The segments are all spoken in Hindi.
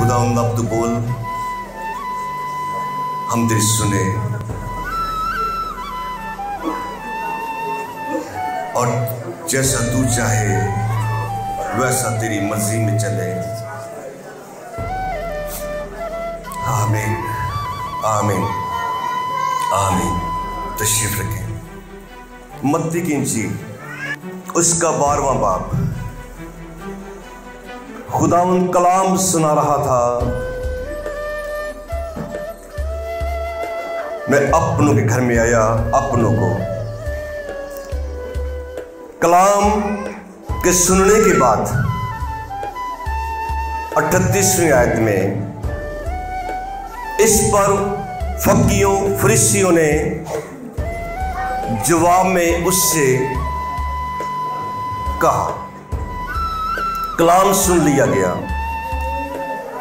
खुदावंद अब तू बोल, हम तेरी सुने और जैसा तू चाहे वैसा तेरी मर्जी में चले। आमीन आमीन आमीन। तशरीफ रखें। मत्ती की इंजील उसका 12वां बाब। खुदावंद कलाम सुना रहा था। मैं अपनों के घर में आया, अपनों को कलाम के सुनने के बाद 38वीं आयत में इस पर फकीयों फरीसियों ने जवाब में उससे कहा। कलाम सुन लिया गया।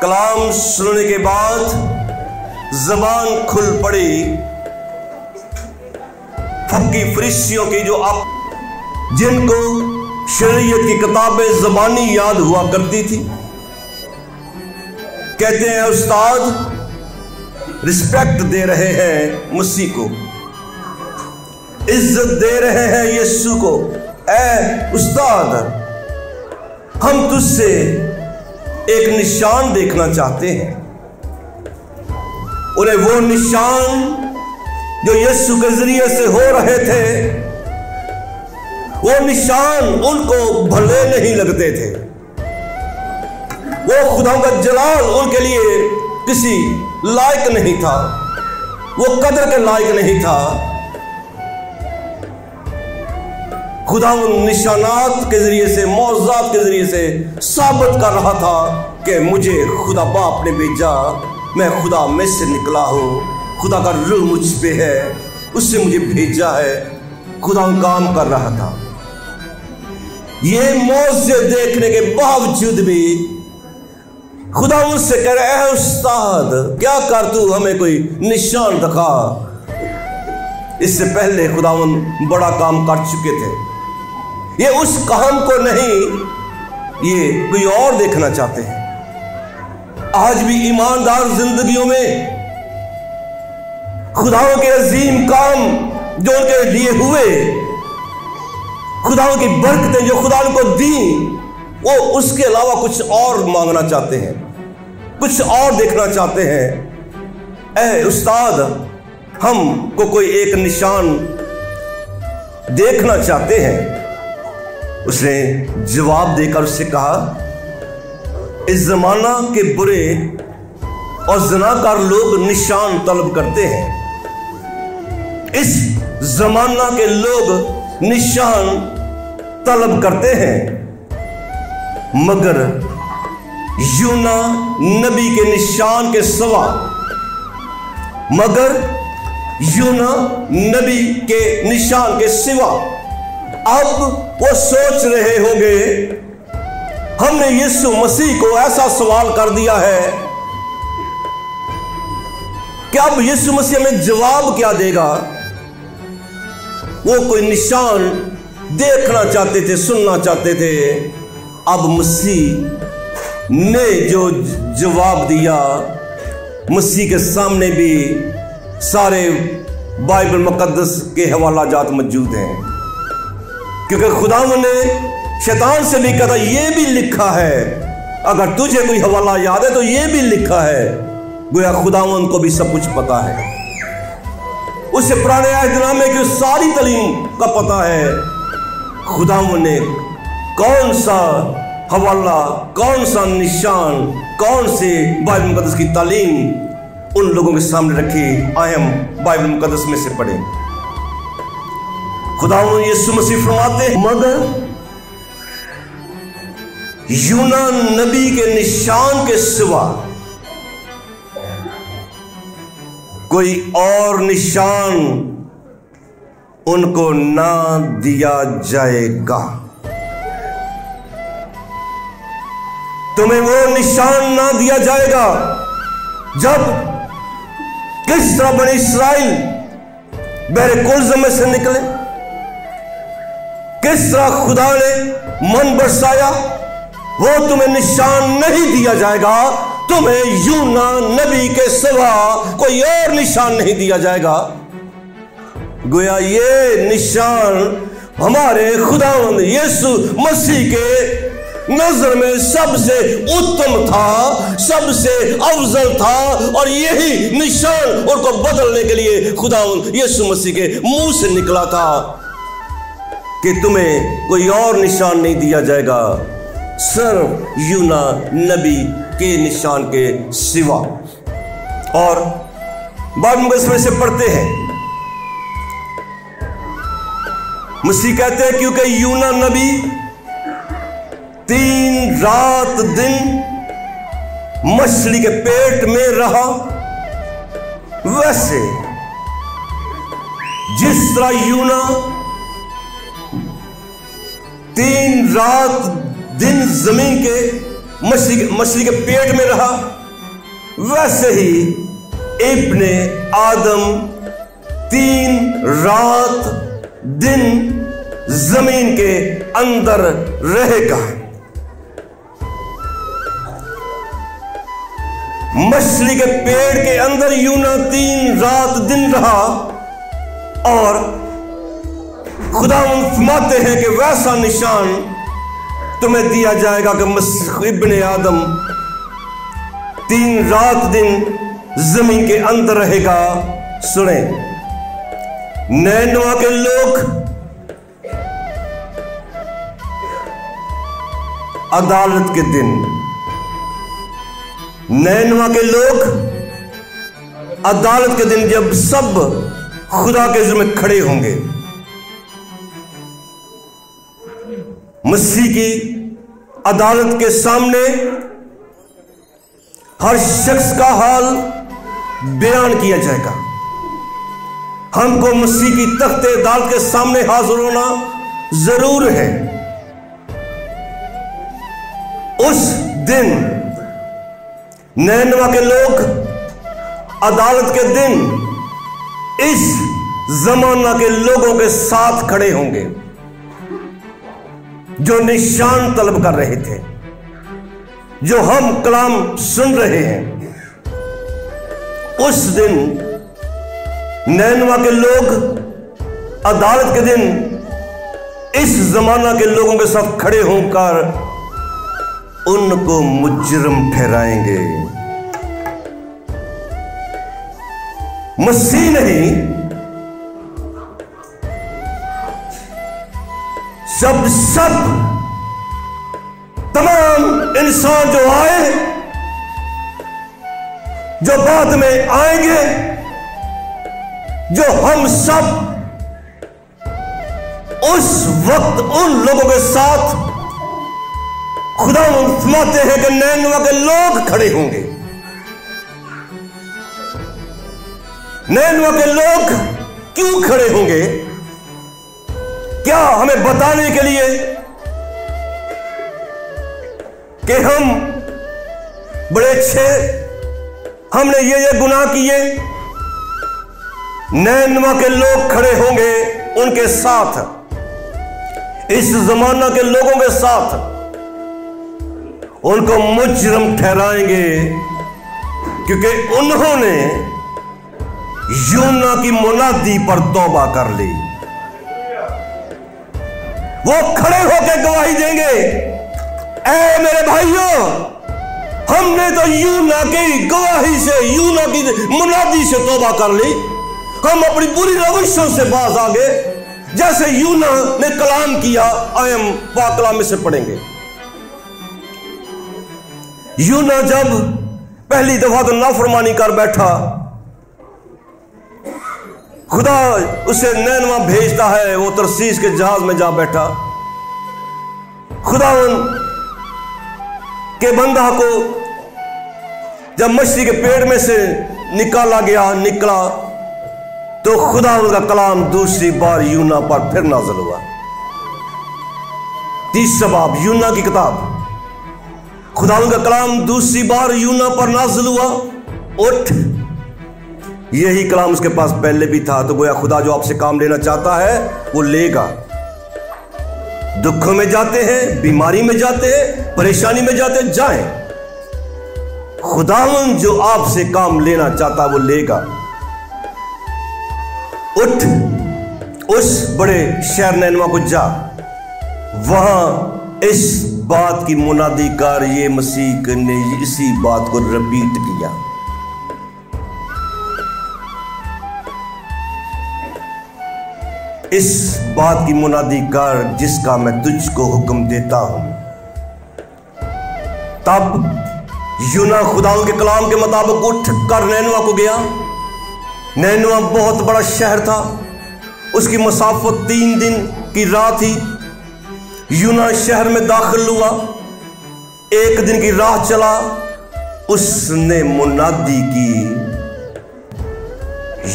कलाम सुनने के बाद जबान खुल पड़ी फकी फरीसियों की, जो आप जिनको शरीयत की किताबें ज़बानी याद हुआ करती थी। कहते हैं उस्ताद रिस्पेक्ट दे रहे हैं मसीह को, इज्जत दे रहे हैं यीशु को। ऐ उस्ताद, हम तुझसे एक निशान देखना चाहते हैं। उन्हें वो निशान जो यीशु के जरिए से हो रहे थे, वो निशान उनको भले नहीं लगते थे। वो खुदा का जलाल उनके लिए किसी लायक नहीं था, वो कदर के लायक नहीं था। खुदा उन निशानात के जरिए से, मौज़ात के जरिए से साबित कर रहा था कि मुझे खुदा बाप ने भेजा, मैं खुदा में से निकला हूँ, खुदा का रूह मुझ पे है, उससे मुझे भेजा है। खुदा काम कर रहा था। ये मौज़े देखने के बावजूद भी खुदा उससे कह रहा है, उस्ताद क्या कर तू हमें कोई निशान दिखा। इससे पहले खुदावन बड़ा काम कर चुके थे। ये उस काम को नहीं, ये कोई और देखना चाहते हैं। आज भी ईमानदार जिंदगियों में खुदाओं के अजीम काम जो उनके लिए हुए, खुदाओं की बरकतें जो खुदा को दी, वो उसके अलावा कुछ और मांगना चाहते हैं, कुछ और देखना चाहते हैं। ऐ उस्ताद, हमको कोई एक निशान देखना चाहते हैं। उसने जवाब देकर उससे कहा, इस जमाना के बुरे और ज़नाकार लोग निशान तलब करते हैं। इस जमाना के लोग निशान तलब करते हैं, मगर यूना नबी के निशान के सिवा, मगर यूना नबी के निशान के सिवा। अब वो सोच रहे होंगे, हमने यीशु मसीह को ऐसा सवाल कर दिया है कि अब यीशु मसीह हमें जवाब क्या देगा। वो कोई निशान देखना चाहते थे, सुनना चाहते थे। अब मसीह ने जो जवाब दिया, मसीह के सामने भी सारे बाइबल मुकद्दस के हवाला जात मौजूद हैं, क्योंकि खुदावंद ने शैतान से भी कहा, यह भी लिखा है। अगर तुझे कोई हवाला याद है तो यह भी लिखा है। गोया खुदावंद को भी सब कुछ पता है, उसे पुराने अहदनामे की सारी तालीम का पता है। खुदावंद ने कौन सा हवाला, कौन सा निशान, कौन से बाइबल मुकद्दस की तालीम उन लोगों के सामने रखी। आए हम बाइबल मुकद्दस में से पढ़ें। खुदावंद यीशु मसीह फरमाते, मगर यूना नबी के निशान के सिवा कोई और निशान उनको ना दिया जाएगा। तुम्हें वो निशान ना दिया जाएगा जब किस तरह बने इस्राएल बहरे कुलज़म में से निकले, किस तरह खुदा ने मन बरसाया, वो तुम्हें निशान नहीं दिया जाएगा। तुम्हें यूना नबी के सिवा कोई और निशान नहीं दिया जाएगा। गोया ये निशान हमारे खुदावंद यीशु मसीह के नजर में सबसे उत्तम था, सबसे अफजल था, और यही निशान उनको बदलने के लिए खुदावंद यीशु मसीह के मुंह से निकला था कि तुम्हें कोई और निशान नहीं दिया जाएगा सिर्फ यूना नबी के निशान के सिवा। और बाद में इसमें से पढ़ते हैं, मसीह कहते हैं क्योंकि यूना नबी 3 रात दिन मछली के पेट में रहा, वैसे जिस तरह यूना 3 रात दिन जमीन के मछली के पेट में रहा, वैसे ही इब्ने आदम 3 रात दिन जमीन के अंदर रहेगा। मछली के पेट के अंदर यूना 3 रात दिन रहा, और खुदा फरमाते हैं कि वैसा निशान तुम्हें दिया जाएगा कि इब्ने आदम 3 रात दिन जमीन के अंदर रहेगा। सुने, नैनवा के लोग अदालत के दिन, नैनवा के लोग अदालत के दिन जब सब खुदा के जुर्म में खड़े होंगे, मसीह की अदालत के सामने हर शख्स का हाल बयान किया जाएगा। हमको मसीह की तख्ते अदालत के सामने हाजिर होना जरूर है। उस दिन नैनवा के लोग अदालत के दिन इस जमाना के लोगों के साथ खड़े होंगे जो निशान तलब कर रहे थे, जो हम कलाम सुन रहे हैं। उस दिन नैनवा के लोग अदालत के दिन इस जमाना के लोगों के साथ खड़े होकर उनको मुजरिम ठहराएंगे। मसीह नहीं, सब तमाम इंसान जो आए, जो बाद में आएंगे, जो हम सब उस वक्त उन लोगों के साथ खुदा फरमाते हैं कि नैनवा के लोग खड़े होंगे। नैनवा के लोग क्यों खड़े होंगे? क्या हमें बताने के लिए कि हम बड़े अच्छे, हमने ये गुनाह किए? नैनवा के लोग खड़े होंगे उनके साथ, इस जमाना के लोगों के साथ, उनको मुजरिम ठहराएंगे क्योंकि उन्होंने यूना की मुनादी पर तौबा कर ली। वो खड़े होकर गवाही देंगे, ऐ मेरे भाइयों, हमने तो यूना की गवाही से, यूना की मुनादी से तौबा कर ली। हम अपनी बुरी रविशों से बाज आ गए, जैसे यूना ने कलाम किया। आए हम पाक कलाम में से पढ़ेंगे। यूना जब पहली दफा तो नाफरमानी कर बैठा, खुदा उसे नैनवा भेजता है, वो तरसीस के जहाज में जा बैठा। खुदा के बंदा को जब मछली के पेट में से निकला तो खुदा का कलाम दूसरी बार यूना पर फिर नाज़िल हुआ। 30 बाब यूना की किताब, खुदा का कलाम दूसरी बार यूना पर नाज़िल हुआ। उठ, यही कलाम उसके पास पहले भी था। तो गोया खुदा जो आपसे काम लेना चाहता है वो लेगा। दुखों में जाते हैं, बीमारी में जाते हैं, परेशानी में जाते हैं, जाएं। खुदावन जो आपसे काम लेना चाहता वो लेगा। उठ, उस बड़े शहर नैनवा को जा, वहां इस बात की मुनादी कर। ये मसीह ने इसी बात को रिपीट किया। इस बात की मुनादी कर जिसका मैं तुझको हुक्म देता हूं। तब यूना खुदाओं के कलाम के मुताबिक उठ कर नैनवा को गया। नैनवा बहुत बड़ा शहर था, उसकी मसाफत 3 दिन की राह थी। यूना शहर में दाखिल हुआ, 1 दिन की राह चला, उसने मुनादी की।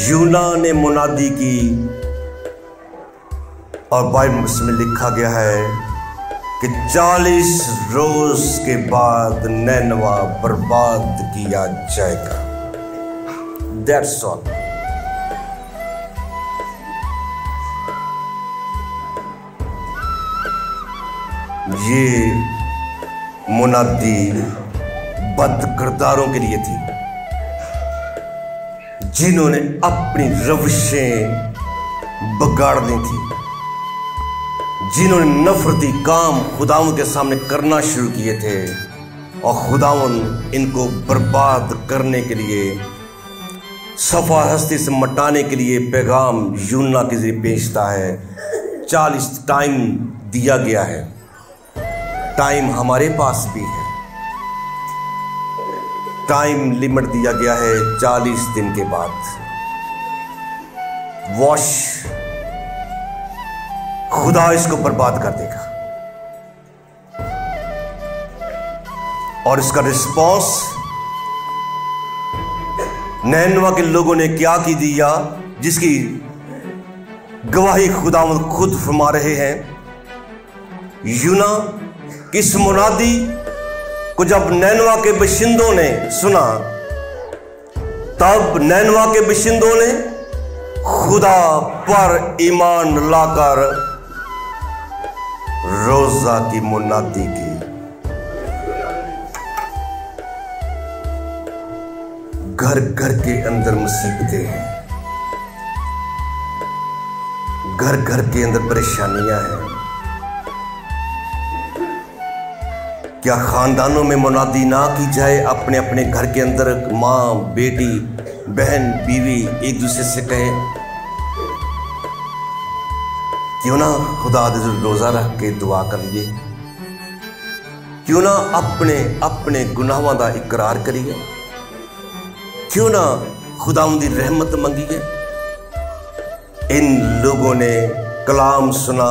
यूना ने मुनादी की और बाइबल में लिखा गया है कि 40 रोज के बाद नैनवा बर्बाद किया जाएगा। That's all. ये मुनादी बद किरदारों के लिए थी, जिन्होंने अपनी रविशें बिगाड़ दी थी, जिन्होंने नफरती काम खुदावन के सामने करना शुरू किए थे, और खुदावन इनको बर्बाद करने के लिए, सफा हस्ती से मटाने के लिए पैगाम यूना के जरिए भेजता है। 40 टाइम दिया गया है, टाइम हमारे पास भी है। टाइम लिमिट दिया गया है 40 दिन के बाद। वॉश, खुदा इसको बर्बाद कर देगा। और इसका रिस्पॉन्स नैनवा के लोगों ने क्या की दिया, जिसकी गवाही खुदावंद खुद फरमा रहे हैं। यूना किस मुनादी को जब नैनवा के बशिंदों ने सुना, तब नैनवा के बशिंदों ने खुदा पर ईमान लाकर रोजा की मुनादी की। घर घर के अंदर मुसीबतें हैं, घर घर के अंदर परेशानियां हैं। क्या खानदानों में मुनादी ना की जाए? अपने अपने घर के अंदर माँ, बेटी, बहन, बीवी एक दूसरे से कहे, क्यों ना खुदा रोजा रख के दुआ करिए, क्यों ना अपने अपने गुनाहों का इकरार करिए, क्यों ना खुदावंद दी रहमत मंगिए। इन लोगों ने कलाम सुना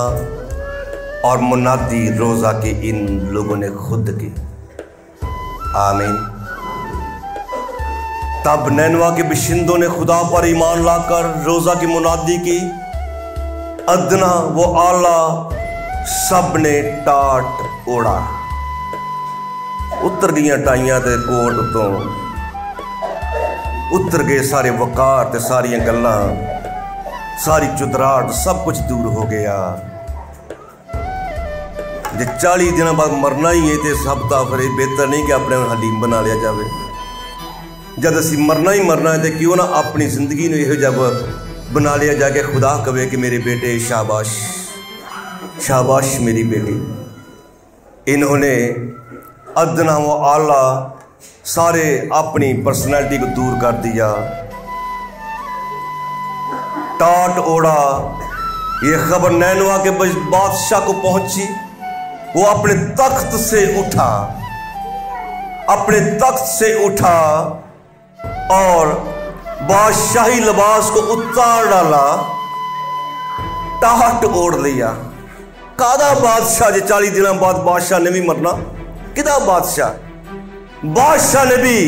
और मुनादी रोजा के इन लोगों ने खुद की। आमीन। तब नैनवा के बशिंदों ने खुदा पर ईमान लाकर रोजा की मुनादी की। अदना वो आला सब ने टाट ओढ़ा। उतर गई टाइयां ते कोट तो, उतर गए सारे वकार ते सारियां गल्लां, सारी चुदराहट, सब कुछ दूर हो गया। जे 40 दिन बाद मरना ही है तो सब तो फिर बेहतर नहीं कि अपने हलीम बना लिया जाए। जब असी मरना ही मरना है तो क्यों ना अपनी जिंदगी में यह जब बना लिया जाके खुदा कहे कि मेरे बेटे शाबाश, शाबाश मेरी बेटी। इन्होंने अदना व आला सारे अपनी पर्सनैलिटी को दूर कर दिया, टाट ओढ़ा। ये खबर नैनवा के बादशाह को पहुंची। वो अपने तख्त से उठा, अपने तख्त से उठा और बादशाही लिबास को उतार डाला, टाट ओढ़ लिया। कादा बादशाह जे 40 दिन बाद बादशाह ने भी मरना, किदा बादशाह? बादशाह ने भी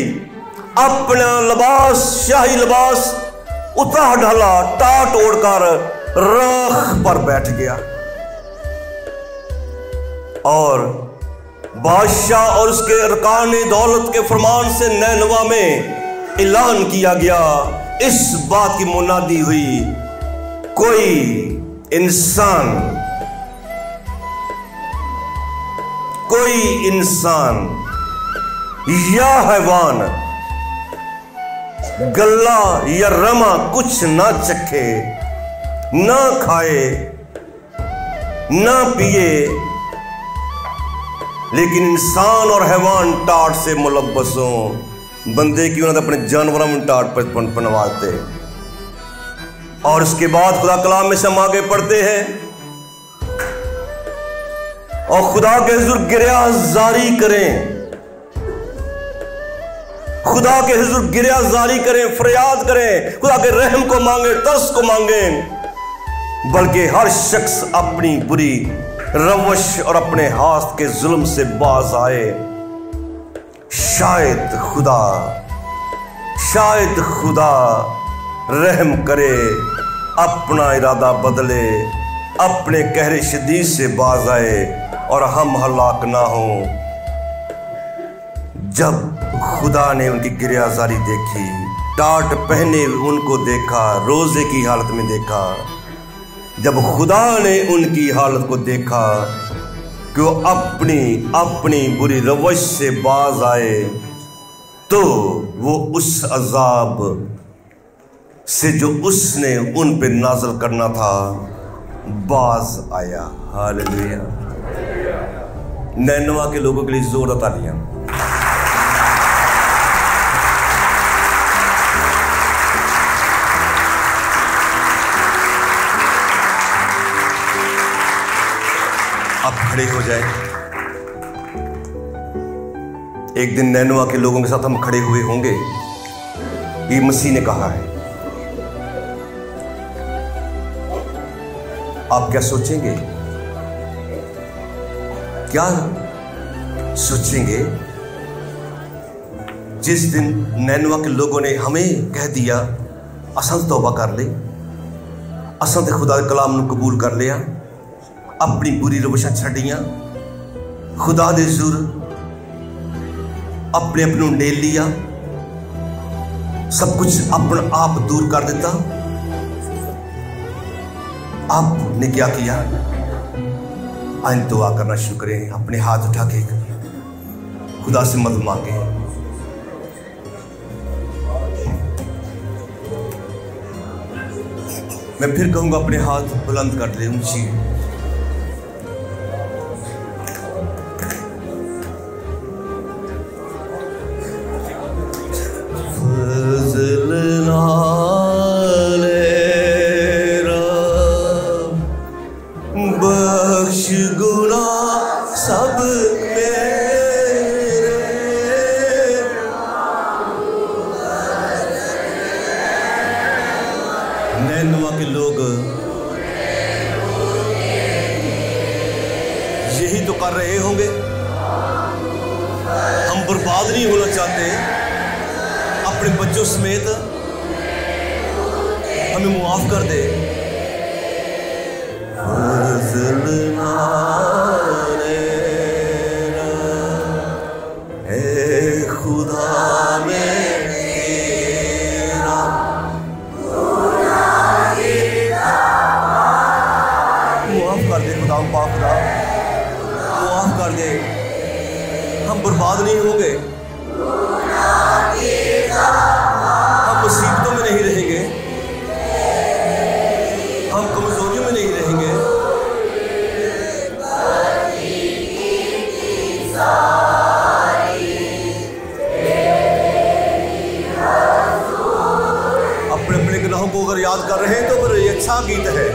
अपना लिबास, शाही लिबास उतार डाला, टाट ओढ़कर राख पर बैठ गया। और बादशाह और उसके अरकान दौलत के फरमान से नैनवा में ऐलान किया गया, इस बात की मुनादी हुई, कोई इंसान या हैवान गल्ला या रमा कुछ ना चखे, ना खाए ना पिए, लेकिन इंसान और हैवान टाट से मुलब्बस हों। बंदे की उन्होंने अपने जानवरों में टाट पर बनवाते। और उसके बाद खुदा कलाम में से हम आगे पढ़ते हैं और खुदा के हुजूर गिरिया जारी करें, खुदा के हुजूर गिरिया जारी करें, फरियाद करें, खुदा के रहम को मांगे, तरस को मांगे, बल्कि हर शख्स अपनी बुरी रवश और अपने हाथ के जुल्म से बाज आए। शायद खुदा रहम करे, अपना इरादा बदले, अपने कहरे शदीद से बाज आए और हम हलाक ना हों। जब खुदा ने उनकी गिरियाजारी देखी, टाट पहने उनको देखा, रोजे की हालत में देखा, जब खुदा ने उनकी हालत को देखा कि वो अपनी बुरी रवश से बाज आए, तो वो उस अजाब से जो उसने उन पे नाज़िल करना था बाज आया। हालेलुया। नैनवा के लोगों के लिए जोरदार तालियां। आप खड़े हो जाए। एक दिन नैनवा के लोगों के साथ हम खड़े हुए होंगे, ये मसीह ने कहा है। आप क्या सोचेंगे, क्या सोचेंगे जिस दिन नैनवा के लोगों ने हमें कह दिया असां तौबा कर ले, असां ते खुदा दे कलाम नूं कबूल कर लिया, अपनी बुरी रवशां छड्डियां, खुदा दे हुजूर अपने आप नूं नेल लिया, सब कुछ अपना आप दूर कर दिता। आपने क्या किया? आज दुआ करना शुरू करें, अपने हाथ उठा के खुदा से मदद मांगे। मैं फिर कहूंगा अपने हाथ बुलंद कर ले, ऊंची। बख्श गुना सब मेरे, नैनवा के लोग यही तो कर रहे होंगे। हम बर्बाद नहीं होना चाहते, अपने बच्चों समेत हमें मुआफ कर दे। खुदा में मुआफ कर दे, खुदा पाक खुदा मुआफ कर दे। हम बर्बाद नहीं होंगे, हम मुसीबतों में नहीं रहेंगे, हम कमजोरियों में नहीं रहेंगे। अपने अपने गुनाहों को अगर याद कर रहे हैं तो फिर ये अच्छा गीत है।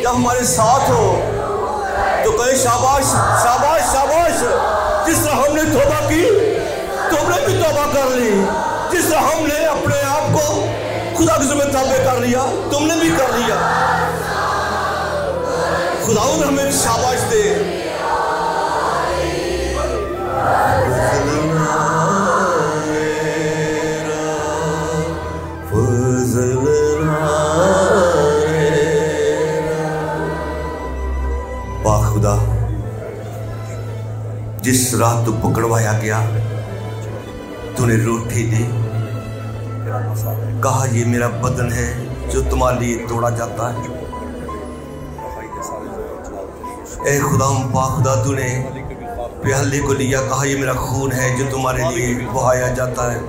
हमारे साथ हो तो कहें शाबाश शाबाश शाबाश। जिस तरह हमने तौबा की तुमने भी तौबा कर ली, जिस तरह हमने अपने आप को खुदा के ज़िम्मे ताबे कर लिया तुमने भी कर लिया। खुदावंद हमें शाबाश दे। खुदा, जिस रात तू पकड़वाया गया, तूने रोटी दी, कहा ये मेरा बदन है जो तुम्हारे लिए तोड़ा जाता है। ए खुदा पाक खुदा, तूने प्याले को लिया, कहा ये मेरा खून है जो तुम्हारे लिए बहाया जाता है,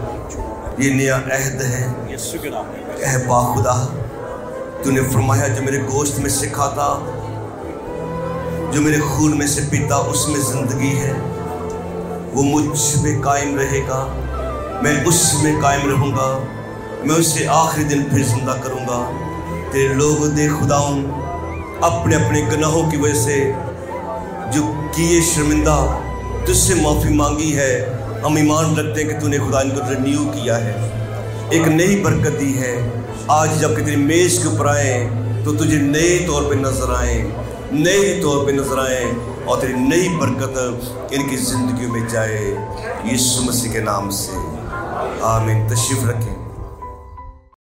ये नया अहद है। ए पाक खुदा, तूने फरमाया जो मेरे गोश्त में से खाता, जो मेरे खून में से पीता, उसमें जिंदगी है, वो मुझ में कायम रहेगा, मैं उसमें कायम रहूँगा, मैं उसे आखिरी दिन फिर जिंदा करूँगा। तेरे लोग दे खुदाऊं अपने अपने गुनाहों की वजह से जो किए शर्मिंदा, तुझसे माफ़ी मांगी है। हम ईमान रखते हैं कि तूने खुदा इनको रिन्यू किया है, एक नई बरकत दी है। आज जब तेरी मेज़ के ऊपर आए तो तुझे नए तौर पे नजर आए, नए तौर पे नजर आए, और तेरी नई बरकत इनकी ज़िंदगी में जाए, यीशु मसीह के नाम से आमीन। तशरीफ़ रखें।